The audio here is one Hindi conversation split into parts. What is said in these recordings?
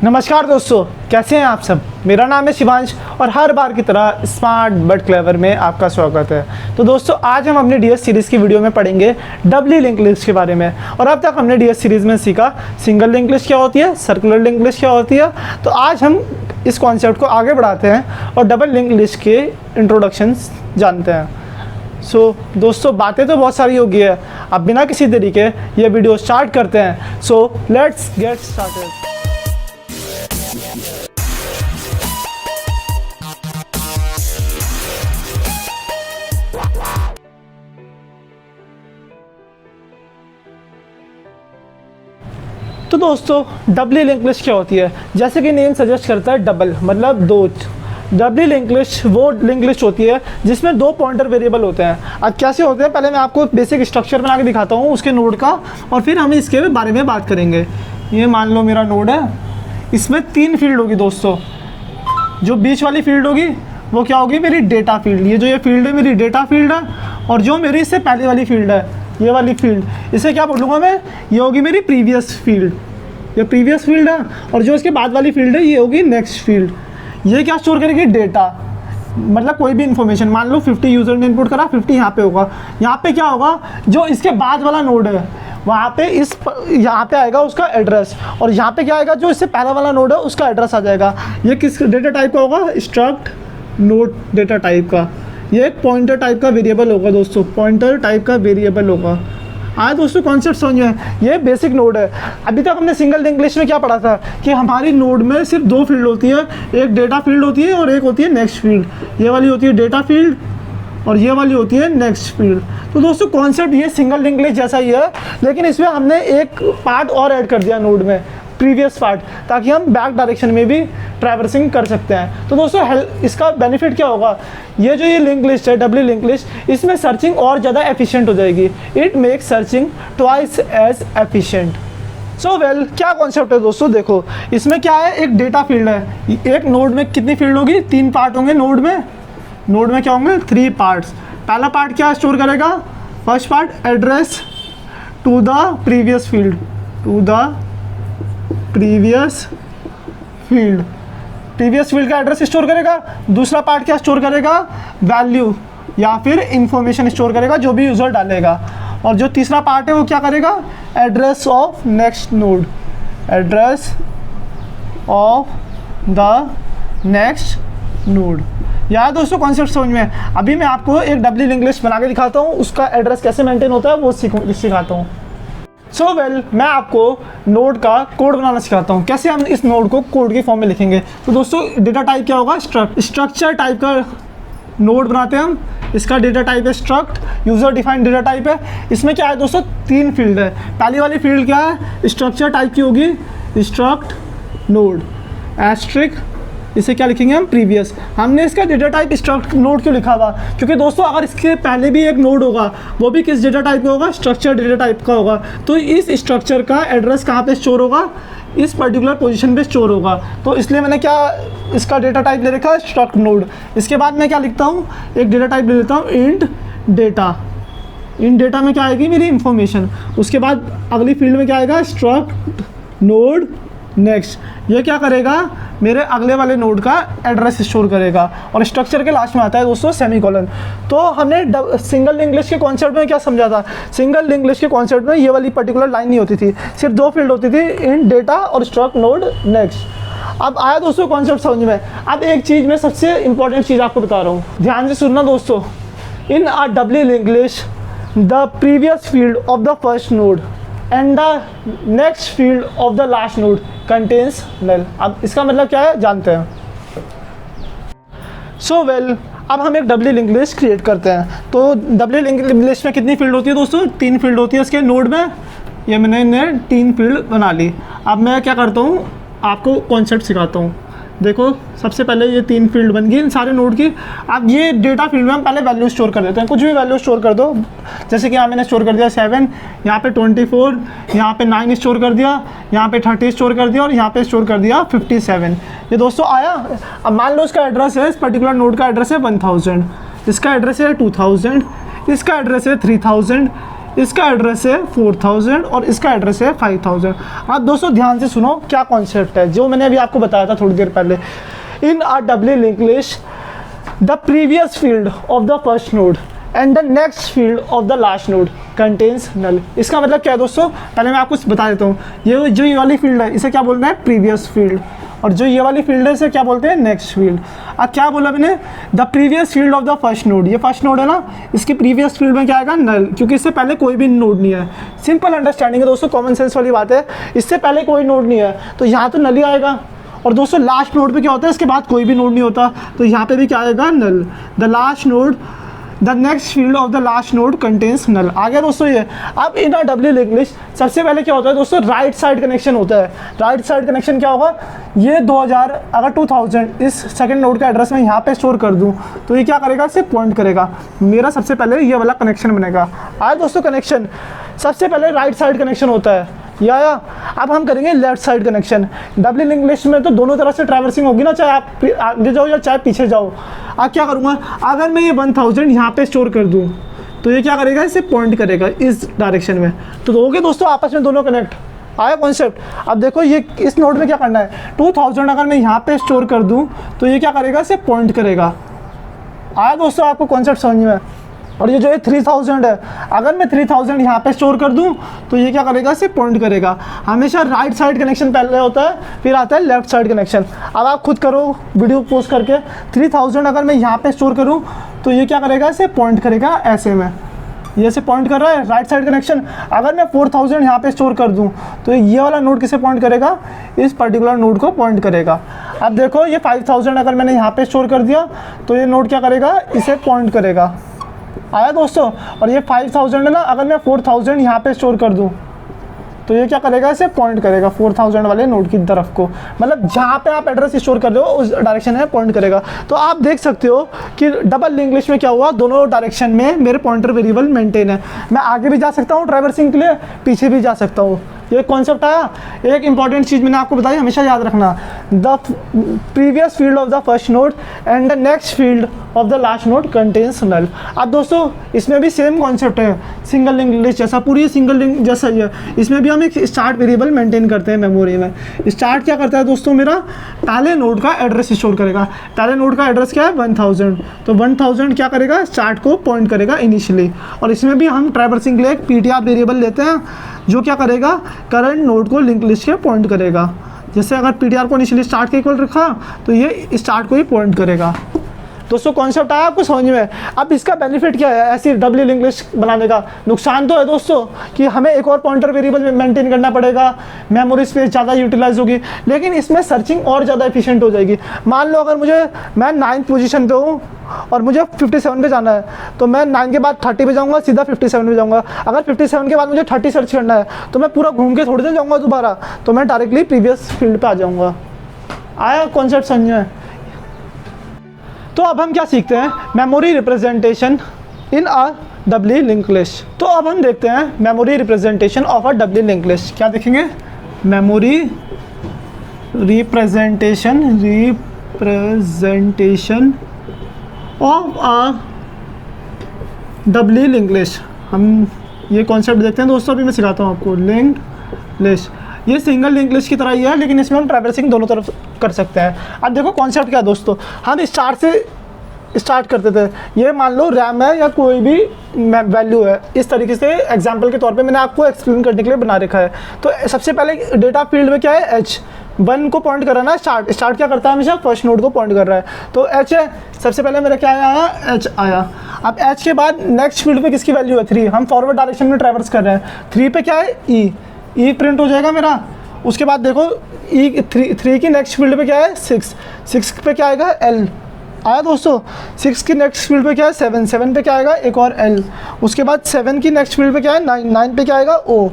नमस्कार दोस्तों, कैसे हैं आप सब। मेरा नाम है शिवांश और हर बार की तरह स्मार्ट बट क्लेवर में आपका स्वागत है। तो दोस्तों, आज हम अपनी डीएस सीरीज़ की वीडियो में पढ़ेंगे डबली लिंक लिस्ट के बारे में। और अब तक हमने डीएस सीरीज़ में सीखा सिंगल लिंक लिस्ट क्या होती है, सर्कुलर लिंक लिस्ट क्या होती है। तो आज हम इस कॉन्सेप्ट को आगे बढ़ाते हैं और डबल लिंक लिस्ट के इंट्रोडक्शंस जानते हैं। सो दोस्तों, बातें तो बहुत सारी हो गई है, अब बिना किसी देरी के ये वीडियो स्टार्ट करते हैं। So let's get started. तो दोस्तों, डबली लिंक लिस्ट क्या होती है। जैसे कि नेम सजेस्ट करता है, डबल मतलब दो। डबली लिंक लिस्ट वो लिंक लिस्ट होती है जिसमें दो पॉइंटर वेरिएबल होते हैं। अब कैसे होते हैं, पहले मैं आपको बेसिक स्ट्रक्चर बना के दिखाता हूँ उसके नोड का, और फिर हम इसके बारे में बात करेंगे। ये मान लो मेरा नोड है, इसमें तीन फील्ड होगी दोस्तों। जो बीच वाली फील्ड होगी वो क्या होगी, मेरी डेटा फील्ड। ये जो ये फील्ड है मेरी डेटा फील्ड है। और जो मेरी इससे पहले वाली फील्ड है, ये वाली फील्ड, इसे क्या बोलूँगा मैं, ये होगी मेरी प्रीवियस फील्ड। ये प्रीवियस फील्ड है। और जो इसके बाद वाली फील्ड है ये होगी नेक्स्ट फील्ड। ये क्या स्टोर करेगी, डेटा, मतलब कोई भी इन्फॉर्मेशन। मान लो 50 यूज़र ने इनपुट करा, 50 यहाँ पे होगा। यहाँ पे क्या होगा, जो इसके बाद वाला नोड है वहाँ पे यहाँ पे आएगा उसका एड्रेस, और यहाँ पे क्या आएगा, जो इससे पहला वाला नोड है उसका एड्रेस आ जाएगा। ये किस डेटा टाइप का होगा, स्ट्रक्ट नोड डेटा टाइप का। ये एक पॉइंटर टाइप का वेरिएबल होगा दोस्तों, पॉइंटर टाइप का वेरिएबल होगा। आया दोस्तों कॉन्सेप्ट समझ में। ये बेसिक नोड है। अभी तक हमने सिंगल लिंक लिस्ट में क्या पढ़ा था कि हमारी नोड में सिर्फ दो फील्ड होती है, एक डेटा फील्ड होती है और एक होती है नेक्स्ट फील्ड। ये वाली होती है डेटा फील्ड और ये वाली होती है नेक्स्ट फील्ड। तो दोस्तों, कॉन्सेप्ट ये सिंगल लिंक लिस्ट जैसा ही है, लेकिन इसमें हमने एक पार्ट और ऐड कर दिया नोड में, प्रीवियस पार्ट, ताकि हम बैक डायरेक्शन में भी ट्रैवर्सिंग कर सकते हैं। तो दोस्तों, इसका बेनिफिट क्या होगा, ये जो ये लिंक लिस्ट है डबली लिंक लिस्ट, इसमें सर्चिंग और ज़्यादा एफिशिएंट हो जाएगी। It makes searching twice as efficient. So well, क्या कॉन्सेप्ट है दोस्तों, देखो इसमें क्या है, एक डेटा फील्ड है। एक नोड में कितनी फील्ड होगी, तीन पार्ट होंगे नोड में। नोड में क्या होंगे, 3 पार्ट्स। पहला पार्ट क्या स्टोर करेगा, first part address to the previous field, to the previous field. Previous field का एड्रेस स्टोर करेगा। दूसरा पार्ट क्या स्टोर करेगा, वैल्यू या फिर इंफॉर्मेशन स्टोर करेगा जो भी यूज़र डालेगा। और जो तीसरा पार्ट है वो क्या करेगा, address of next node, address of the next node. यार दोस्तों, कॉन्सेप्ट समझ में। अभी मैं आपको एक डबली लिंक लिस्ट बना के दिखाता हूँ, उसका एड्रेस कैसे मेंटेन होता है वो सिखाता हूँ। सो वेल, मैं आपको नोड का कोड बनाना सिखाता हूँ, कैसे हम इस नोड को कोड के फॉर्म में लिखेंगे। तो दोस्तों, डेटा टाइप क्या होगा, स्ट्रक्चर टाइप का नोड बनाते हैं हम। इसका डेटा टाइप है struct, user defined data type है। इसमें क्या है दोस्तों, तीन फील्ड है। पहली वाली फील्ड क्या है, स्ट्रक्चर टाइप की होगी, स्ट्रक्ट नोड एस्ट्रिक, इसे क्या लिखेंगे हम, प्रीवियस। हमने इसका डेटा टाइप स्ट्रक्ट नोड क्यों लिखा हुआ, क्योंकि दोस्तों अगर इसके पहले भी एक नोड होगा, वो भी किस डेटा टाइप का होगा, स्ट्रक्चर डेटा टाइप का होगा। तो इस स्ट्रक्चर का एड्रेस कहाँ पे स्टोर होगा, इस पर्टिकुलर पोजीशन पे स्टोर होगा। तो इसलिए मैंने क्या इसका डेटा टाइप ले रखा है, स्ट्रक्ट नोड। इसके बाद मैं क्या लिखता हूँ, एक डेटा टाइप ले लेता हूँ, इंट डेटा। इन डेटा में क्या आएगी, मेरी इंफॉर्मेशन। उसके बाद अगली फील्ड में क्या आएगा, स्ट्रक्ट नोड नेक्स्ट। ये क्या करेगा, मेरे अगले वाले नोड का एड्रेस स्टोर करेगा। और स्ट्रक्चर के लास्ट में आता है दोस्तों सेमीकोलन। तो हमने सिंगल लिंक लिस्ट के कॉन्सेप्ट में क्या समझा था, सिंगल लिंक लिस्ट के कॉन्सेप्ट में ये वाली पर्टिकुलर लाइन नहीं होती थी, सिर्फ दो फील्ड होती थी, इन डेटा और स्ट्रक्ट नोड नेक्स्ट। अब आया दोस्तों कॉन्सेप्ट समझ में। अब एक चीज़ मैं सबसे इंपॉर्टेंट चीज़ आपको बता रहा हूँ, ध्यान से सुनना दोस्तों। In a doubly link list the previous field of the first node and the next field of the last node contains null. अब इसका मतलब क्या है जानते हैं। सो वेल, अब हम एक डबली लिंक लिस्ट क्रिएट करते हैं। तो डबली लिंक लिस्ट में कितनी फील्ड होती है दोस्तों, तीन फील्ड होती है इसके नोड में। ये मैंने तीन फील्ड बना ली। अब मैं क्या करता हूँ, आपको कॉन्सेप्ट सिखाता हूँ। देखो, सबसे पहले ये तीन फील्ड बन गई इन सारे नोड की। अब ये डेटा फील्ड में हम पहले वैल्यू स्टोर कर देते हैं, कुछ भी वैल्यू स्टोर कर दो। जैसे कि यहाँ मैंने स्टोर कर दिया 7, यहाँ पे 24, यहाँ पे 9 स्टोर कर दिया, यहाँ पे 30 स्टोर कर दिया और यहाँ पे स्टोर कर दिया 57। ये दोस्तों आया। अब मान लो इसका एड्रेस है, इस पर्टिकुलर नोड का एड्रेस है 1000, इसका एड्रेस है 2000, इसका एड्रेस है 3000, इसका एड्रेस है 4000 और इसका एड्रेस है 5000। आप दोस्तों ध्यान से सुनो क्या कॉन्सेप्ट है जो मैंने अभी आपको बताया था थोड़ी देर पहले। In a doubly linked list the previous field of the first node and the next field of the last node contains null. इसका मतलब क्या है दोस्तों, पहले मैं आपको बता देता हूँ। ये वाली फील्ड है इसे क्या बोलते हैं, प्रीवियस फील्ड, और जो ये वाली फील्ड है इसे क्या बोलते हैं, नेक्स्ट फील्ड। अब क्या बोला मैंने, the previous field of the first node, ये फर्स्ट नोड है ना, इसकी प्रीवियस फील्ड में क्या आएगा, नल, क्योंकि इससे पहले कोई भी नोड नहीं है। सिंपल अंडरस्टैंडिंग है दोस्तों, कॉमन सेंस वाली बात है, इससे पहले कोई नोड नहीं है तो यहाँ तो नल ही आएगा। और दोस्तों लास्ट नोड पे क्या होता है, इसके बाद कोई भी नोड नहीं होता, तो यहाँ पे भी क्या आएगा, null. The last node, the next field of the last node contains null. आ गया दोस्तों ये। अब इन अ डबली लिंक्ड लिस्ट सबसे पहले क्या होता है दोस्तों, राइट साइड कनेक्शन होता है। राइट साइड कनेक्शन क्या होगा, ये 2000 अगर 2000 इस सेकंड नोड का एड्रेस मैं यहाँ पे स्टोर कर दूँ तो ये क्या करेगा, इसे पॉइंट करेगा। मेरा सबसे पहले ये वाला कनेक्शन बनेगा। आया दोस्तों कनेक्शन, सबसे पहले राइट साइड कनेक्शन होता है या अब हम करेंगे left side connection. Doubly link list में तो दोनों तरफ से ट्रैवर्सिंग होगी ना, चाहे आप आगे जाओ या चाहे पीछे जाओ। अब क्या करूँगा, अगर मैं ये 1000 यहाँ पे स्टोर कर दूँ तो ये क्या करेगा, इसे पॉइंट करेगा इस डायरेक्शन में। तो हो गए दोस्तों आपस में दोनों कनेक्ट। आया कॉन्सेप्ट। अब देखो ये इस नोड में क्या करना है, 2000 अगर मैं यहाँ पे स्टोर कर दूँ तो ये क्या करेगा, इसे पॉइंट करेगा। आया दोस्तों आपको कॉन्सेप्ट समझ में। और ये जो है 3000 है, अगर मैं 3000 यहाँ पे स्टोर कर दूँ तो ये क्या करेगा, इसे पॉइंट करेगा। हमेशा राइट साइड कनेक्शन पहले होता है, फिर आता है लेफ्ट साइड कनेक्शन। अब आप खुद करो वीडियो पोस्ट करके, 3000 अगर मैं यहाँ पे स्टोर करूँ तो ये क्या करेगा, इसे पॉइंट करेगा ऐसे में, ये से पॉइंट कर रहा है राइट साइड कनेक्शन। अगर मैं 4000 यहाँ पे स्टोर कर दूँ तो ये वाला नोड किसे पॉइंट करेगा, इस पर्टिकुलर नोड को पॉइंट करेगा। अब देखो ये 5000 अगर मैंने यहाँ पे स्टोर कर दिया तो ये नोड क्या करेगा, इसे पॉइंट करेगा। आया दोस्तों। और ये 5000 है ना, अगर मैं 4000 यहाँ पे स्टोर कर दूँ तो ये क्या करेगा, इसे पॉइंट करेगा 4000 वाले नोड की तरफ को, मतलब जहाँ पे आप एड्रेस स्टोर कर रहे हो उस डायरेक्शन में पॉइंट करेगा। तो आप देख सकते हो कि डबल लिंक लिस्ट में क्या हुआ, दोनों डायरेक्शन में मेरे पॉइंटर वेरिएबल मेंटेन है। मैं आगे भी जा सकता हूँ ट्रैवर्सिंग के लिए, पीछे भी जा सकता हूँ। ये कॉन्सेप्ट आया। एक इंपॉर्टेंट चीज़ मैंने आपको बताई, हमेशा याद रखना, the previous field of the first node and the next field of the last node contains null. अब दोस्तों इसमें भी सेम कॉन्सेप्ट है, सिंगल लिंक लिस्ट जैसा, पूरी सिंगल लिंक जैसा ही है। इसमें भी हम एक स्टार्ट वेरिएबल मेंटेन करते हैं मेमोरी में। स्टार्ट क्या करता है दोस्तों, मेरा पहले नोड का एड्रेस स्टोर करेगा। पहले नोड का एड्रेस क्या है, 1000, तो 1000 क्या करेगा, स्टार्ट को पॉइंट करेगा इनिशियली। और इसमें भी हम ट्रैवर्सिंग के लिए एक पीटीआर वेरिएबल लेते हैं जो क्या करेगा, करंट नोड को लिंक लिस्ट के पॉइंट करेगा। जैसे अगर पीटीआर को इनिशियली स्टार्ट के इक्वल रखा तो ये स्टार्ट को ही पॉइंट करेगा। दोस्तों कॉन्सेप्ट आया आपको समझ में। अब इसका बेनिफिट क्या है ऐसी डबली लिंक लिस्ट बनाने का, नुकसान तो है दोस्तों कि हमें एक और पॉइंटर वेरिएबल मेंटेन करना पड़ेगा, मेमोरी स्पेस ज़्यादा यूटिलाइज होगी, लेकिन इसमें सर्चिंग और ज़्यादा एफिशिएंट हो जाएगी। मान लो अगर मैं 9th पोजीशन पे हूँ और मुझे 57 पे जाना है तो मैं 9 के बाद 30 पे जाऊँगा, सीधा 57 पे जाऊँगा। अगर 57 के बाद मुझे 30 सर्च करना है तो मैं पूरा घूम के थोड़ी देर जाऊँगा दोबारा, तो मैं डायरेक्टली प्रीवियस फील्ड पे आ जाऊँगा। आया कॉन्सेप्ट समझ में। तो अब हम क्या सीखते हैं, memory representation in a doubly link list. तो अब हम देखते हैं memory representation of a doubly link list. क्या देखेंगे, memory representation of a doubly link list. हम ये कॉन्सेप्ट देखते हैं दोस्तों, अभी मैं सिखाता हूँ आपको। लिंक लिस्ट ये सिंगल लिंक लिस्ट की तरह ही है, लेकिन इसमें हम ट्रैवर्सिंग दोनों तरफ कर सकते हैं। अब देखो कॉन्सेप्ट क्या है दोस्तों, हम स्टार्ट से स्टार्ट करते थे। ये मान लो रैम है या कोई भी वैल्यू है, इस तरीके से एग्जांपल के तौर पे मैंने आपको एक्सप्लेन करने के लिए बना रखा है। तो सबसे पहले डेटा फील्ड में क्या है, H1 को पॉइंट कर रहा है ना, स्टार्ट क्या करता है, हमेशा फर्स्ट नोड को पॉइंट कर रहा है, तो H है। सबसे पहले मेरा क्या आया, H आया। अब H के बाद नेक्स्ट फील्ड पे किसकी वैल्यू है, 3, हम फॉरवर्ड डायरेक्शन में ट्रैवर्स कर रहे हैं। 3 पे क्या है, E प्रिंट हो जाएगा मेरा। उसके बाद देखो E3 की नेक्स्ट फील्ड पे क्या है, 6 पे क्या आएगा, L आया दोस्तों। 6 की नेक्स्ट फील्ड पे क्या है, 7 पे क्या आएगा, एक और L। उसके बाद 7 की नेक्स्ट फील्ड पे क्या है, 9 पे क्या आएगा, O।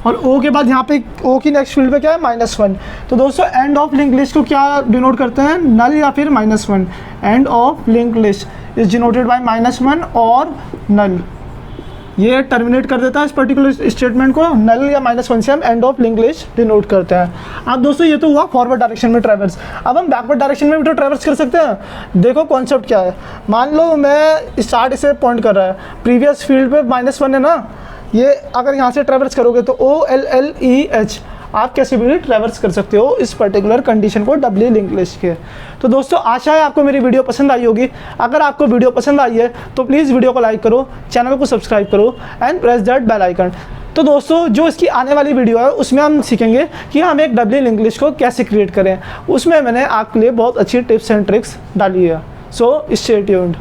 और O के बाद यहाँ पे O की नेक्स्ट फील्ड पे क्या है, -1। तो दोस्तों एंड ऑफ लिंक लिस्ट को क्या डिनोट करते हैं, नल या फिर -1। End of link list is denoted by -1 और नल। ये टर्मिनेट कर देता है इस पर्टिकुलर स्टेटमेंट को, नल या -1 से हम end of link list denote करते हैं। अब दोस्तों ये तो हुआ फॉरवर्ड डायरेक्शन में ट्रैवर्स। अब हम बैकवर्ड डायरेक्शन में भी तो ट्रैवर्स कर सकते हैं। देखो कॉन्सेप्ट क्या है, मान लो मैं स्टार्ट इसे पॉइंट कर रहा है, प्रीवियस फील्ड पे -1 है ना, ये अगर यहाँ से ट्रैवर्स करोगे तो OLLEH, आप कैसे भी ट्रैवर्स कर सकते हो इस पर्टिकुलर कंडीशन को डब्ल्यू इंग्लिश के। तो दोस्तों आशा है आपको मेरी वीडियो पसंद आई होगी। अगर आपको वीडियो पसंद आई है तो प्लीज़ वीडियो को लाइक करो, चैनल को सब्सक्राइब करो and press that bell icon. तो दोस्तों जो इसकी आने वाली वीडियो है उसमें हम सीखेंगे कि हम एक डब्ल्यू इंग्लिश को कैसे क्रिएट करें। उसमें मैंने आपके लिए बहुत अच्छी टिप्स एंड ट्रिक्स डाली है। So stay tuned.